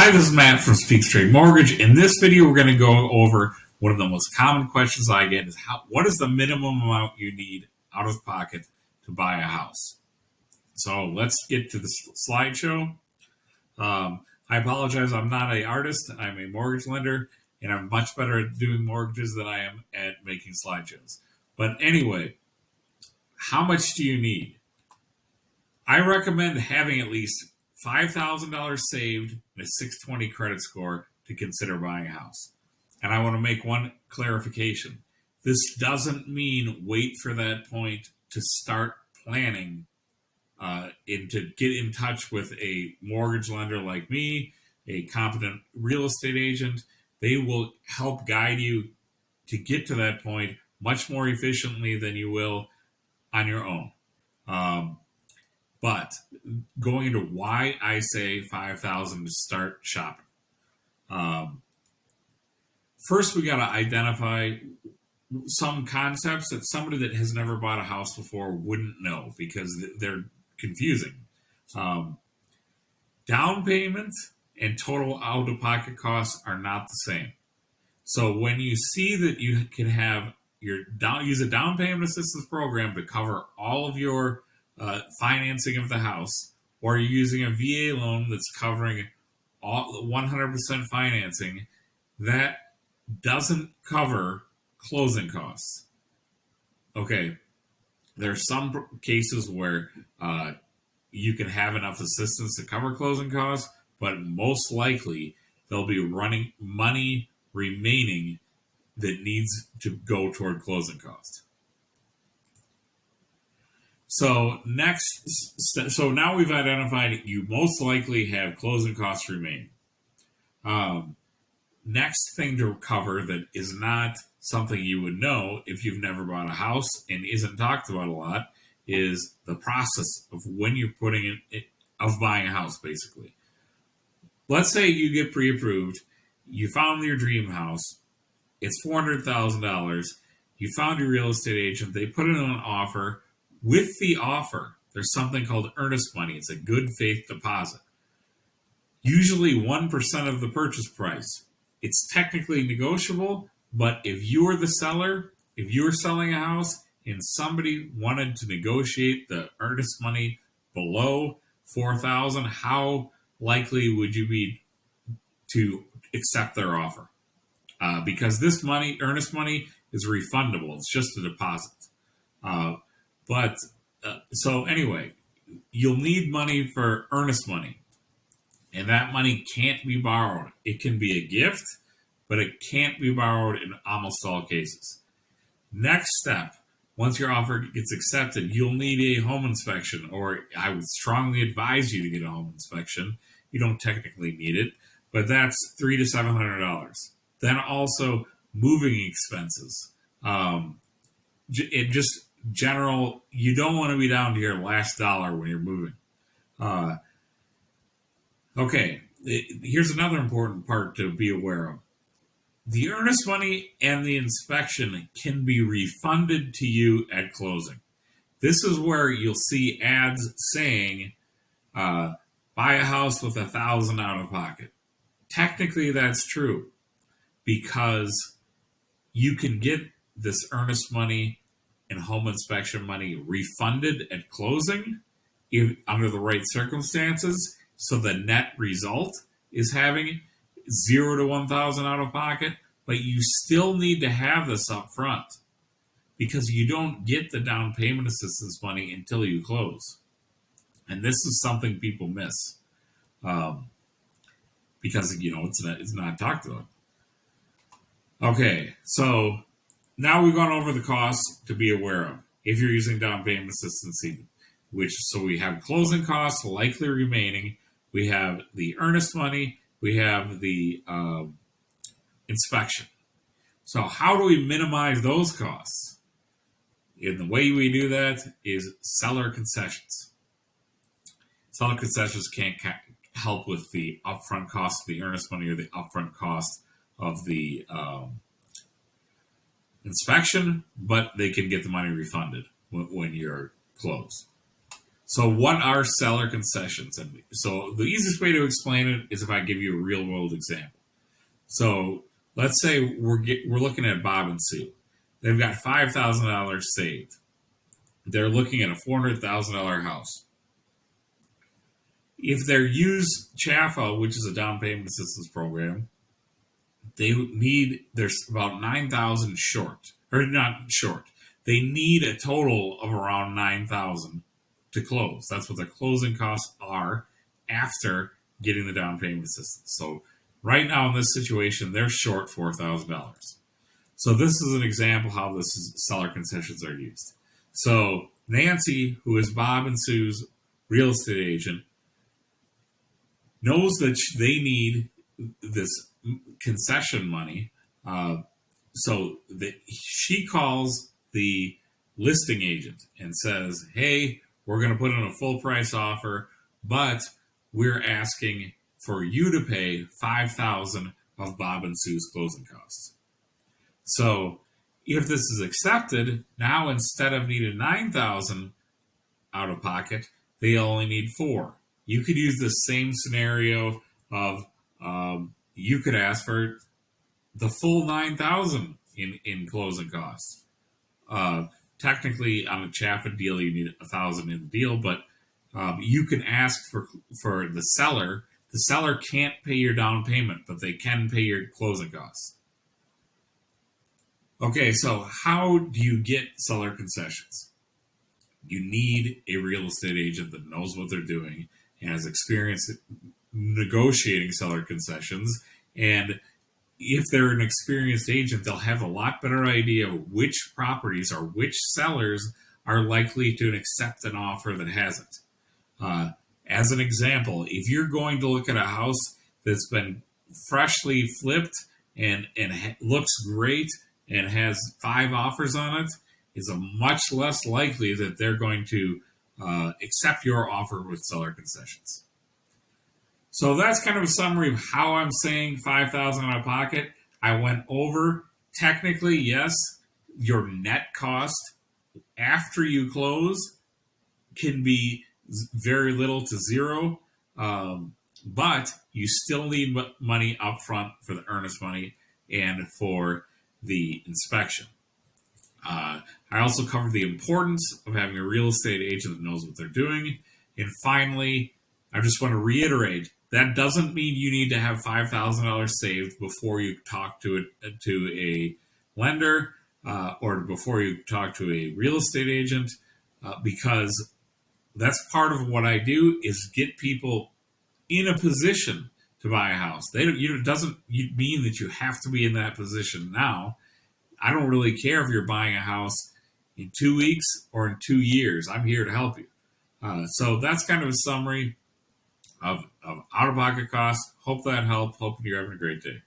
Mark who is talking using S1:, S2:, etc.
S1: Hi, this is Matt from Speak Straight Mortgage. In this video, we're going to go over one of the most common questions I get is what is the minimum amount you need out of pocket to buy a house? So let's get to the slideshow. I apologize, I'm not an artist. I'm a mortgage lender, and I'm much better at doing mortgages than I am at making slideshows. But anyway, how much do you need? I recommend having at least $5,000 saved and a 620 credit score to consider buying a house. And I want to make one clarification. This doesn't mean wait for that point to start planning and to get in touch with a mortgage lender like me, a competent real estate agent. They will help guide you to get to that point much more efficiently than you will on your own. But going into why I say $5,000 to start shopping. First, we got to identify some concepts that somebody that has never bought a house before wouldn't know because they're confusing. Down payment and total out-of-pocket costs are not the same. So when you see that you can have use a down payment assistance program to cover all of your financing of the house, or you're using a VA loan that's covering all 100% financing, that doesn't cover closing costs. Okay, there are some cases where you can have enough assistance to cover closing costs, but most likely there'll be running money remaining that needs to go toward closing costs. So now we've identified you most likely have closing costs remaining. Next thing to cover that is not something you would know if you've never bought a house and isn't talked about a lot is the process of when you're of buying a house, basically. Let's say you get pre-approved, you found your dream house, it's $400,000, you found your real estate agent, they put in an offer. With the offer, there's something called earnest money. It's a good faith deposit. Usually 1% of the purchase price. It's technically negotiable, but if you're the seller, if you're selling a house and somebody wanted to negotiate the earnest money below $4,000, how likely would you be to accept their offer? Because this money, earnest money, is refundable. It's just a deposit. So anyway, you'll need money for earnest money, and that money can't be borrowed. It can be a gift, but it can't be borrowed in almost all cases. Next step, once your offer gets accepted, you'll need a home inspection, or I would strongly advise you to get a home inspection. You don't technically need it, but that's $300 to $700. Then also moving expenses. General, you don't want to be down to your last dollar when you're moving. Okay, here's another important part to be aware of. The earnest money and the inspection can be refunded to you at closing. This is where you'll see ads saying, buy a house with $1,000 out of pocket. Technically, that's true because you can get this earnest money and home inspection money refunded at closing under the right circumstances. So the net result is having $0 to $1,000 out of pocket, but you still need to have this up front because you don't get the down payment assistance money until you close. And this is something people miss because, it's not talked about. Okay, so now we've gone over the costs to be aware of if you're using down payment assistance, so we have closing costs likely remaining. We have the earnest money. We have the inspection. So how do we minimize those costs? And the way we do that is seller concessions. Seller concessions can't help with the upfront cost of the earnest money or the upfront cost of the inspection, but they can get the money refunded when you're closed. So what are seller concessions? And so the easiest way to explain it is if I give you a real world example. So let's say we're looking at Bob and Sue. They've got $5,000 saved. They're looking at a $400,000 house. If they're used CHAFA, which is a down payment assistance program, there's about 9,000 short, or not short. They need a total of around 9,000 to close. That's what the closing costs are after getting the down payment assistance. So right now in this situation, they're short $4,000. So this is an example how seller concessions are used. So Nancy, who is Bob and Sue's real estate agent, knows that they need this concession money. So that she calls the listing agent and says, hey, we're going to put in a full price offer, but we're asking for you to pay $5,000 of Bob and Sue's closing costs. So if this is accepted, now instead of needing $9,000 out of pocket, they only need $4,000. You could use the same scenario of you could ask for the full $9,000 in closing costs. Technically, on a CHAFA deal, you need $1,000 in the deal, but you can ask for the seller. The seller can't pay your down payment, but they can pay your closing costs. Okay, so how do you get seller concessions? You need a real estate agent that knows what they're doing and has experience negotiating seller concessions. And if they're an experienced agent, they'll have a lot better idea of which properties or which sellers are likely to accept an offer that has it. As an example, if you're going to look at a house that's been freshly flipped and looks great and has 5 offers on it, it's much less likely that they're going to accept your offer with seller concessions. So that's kind of a summary of how I'm saying $5,000 out of pocket. I went over, technically, yes, your net cost after you close can be very little to zero, but you still need money up front for the earnest money and for the inspection. I also covered the importance of having a real estate agent that knows what they're doing. And finally, I just want to reiterate, that doesn't mean you need to have $5,000 saved before you talk to a lender or before you talk to a real estate agent, because that's part of what I do is get people in a position to buy a house. It doesn't mean that you have to be in that position now. I don't really care if you're buying a house in 2 weeks or in 2 years. I'm here to help you. So that's kind of a summary of out-of-pocket costs. Hope that helped. Hope you're having a great day.